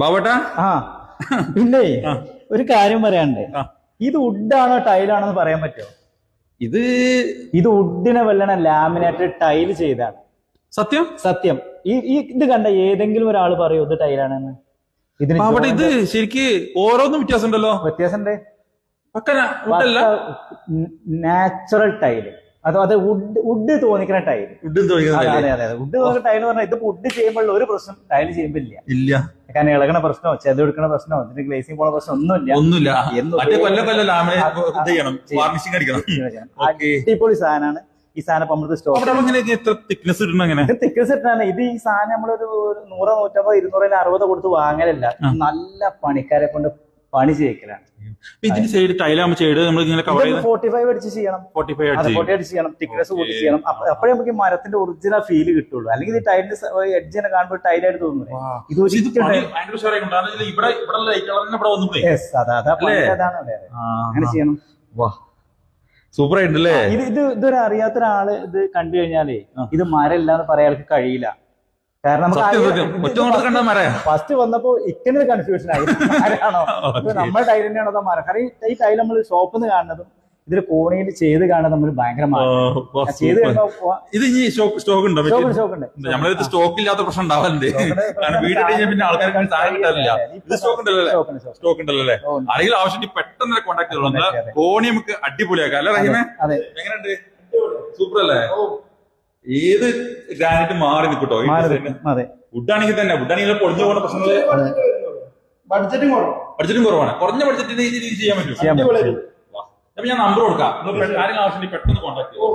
ബാബട്ടാ ആ പിന്നെ ഒരു കാര്യം പറയാണ്ട്, ഇത് വുഡാണോ ടൈലാണോന്ന് പറയാൻ പറ്റുമോ? ഇത് ഇത് വുഡിനെ വെല്ലണ ലാമിനേറ്റഡ് ടൈല് ചെയ്താണ്. സത്യം സത്യം. ഈ ഇത് കണ്ട ഏതെങ്കിലും ഒരാൾ പറയോ ഇത് ടൈലാണെന്ന്? ബാബട്ട ഇത് ശരിക്ക് ഓരോന്നും വ്യത്യാസം ഉണ്ടല്ലോ. വ്യത്യാസമുണ്ട്. നാച്ചുറൽ ടൈല്, അത് വുഡ് തോന്നിക്കുന്ന ടൈല്. അതെ അതെ, വുഡ് തോന്നിക്കുന്ന ടൈൽ പറഞ്ഞാൽ ഇത് വുഡ് ചെയ്യുമ്പോൾ ഒരു പ്രശ്നം ടൈല് ചെയ്യുമ്പോ ഇല്ല. കാരണം ഇളകണ പ്രശ്നമോ ചെതെടുക്കണ പ്രശ്നമോ ഇതിന് ഗ്ലേസിംഗ് പോണ പ്രശ്നം ഒന്നുമില്ല. അടിപൊളി സാധനമാണ് ഈ സാധനം. തിക്നെസ് ഇട്ടാണ് ഇത്. ഈ സാധനം നമ്മളൊരു 100, 150, 200, 60 കൊടുത്ത് വാങ്ങലല്ല, നല്ല പണിക്കാരെ കൊണ്ട് പണി ചെയ്യിക്കലാണ്. 45 അടിച്ച് ചെയ്യണം, 40 അടിച്ച് ചെയ്യണം, തിക്നെസ് കൂട്ടി ചെയ്യണം. അപ്പോഴേ നമുക്ക് മരത്തിന്റെ ഒറിജിനൽ ഫീല് കിട്ടുള്ളൂ. അല്ലെങ്കിൽ ഇത് ടൈലിന്റെ എഡ്ജിനെ കാണുമ്പോൾ ടൈലായിട്ട് തോന്നുന്നു. അങ്ങനെ ചെയ്യണം. സൂപ്പർ ആയിട്ടല്ലേ? ഇതൊരു അറിയാത്ത ഒരാള് ഇത് കണ്ടു കഴിഞ്ഞാലേ ഇത് മരമില്ലാന്ന് പറയാൻ കഴിയില്ല. കാരണം ഫസ്റ്റ് വന്നപ്പോ ഇക്കനൊരു കൺഫ്യൂഷൻ ആയി, ആരാണോ നമ്മുടെ ടൈൽ തന്നെയാണോ അതോ മരം? കാരണം ഈ ടൈൽ നമ്മൾ ഷോപ്പിൽ നിന്ന് കാണുന്നതും ഇതിൽ കോണിയിൽ ചെയ്ത് കാണുന്നത് നമ്മൾ ഭയങ്കരമാണ്. സ്റ്റോക്ക് ഉണ്ട്. സ്റ്റോക്ക് ഇല്ലാത്ത പ്രശ്നം ഉണ്ടാവലുണ്ട്. പിന്നെ ആൾക്കാർക്ക് സ്റ്റോക്ക് ഉണ്ടല്ലോ. ആരെങ്കിലും ആവശ്യം പെട്ടെന്ന് കോൺടാക്ട് ചെയ്തോളൂ. കോണി നമുക്ക് അടിപൊളിയാക്കാം അല്ലെ റഹീമേ? എങ്ങനെയുണ്ട്? സൂപ്പർ അല്ലേ? ഏത് ഗ്രാനൈറ്റ് മാറി നിൽക്കട്ടോ. വുഡാണെങ്കിൽ തന്നെ വുഡാണെങ്കിൽ പൊളിഞ്ഞു പോകുന്ന പ്രശ്നങ്ങള് ബഡ്ജറ്റും കുറവാണ്. കുറഞ്ഞ ബഡ്ജറ്റിന് ഈ രീതി ചെയ്യാൻ പറ്റും. അപ്പൊ ഞാൻ നമ്പർ കൊടുക്കാം. ആരെങ്കിലും ആവശ്യം പെട്ടെന്ന് കോൺടാക്ട് ചെയ്യും.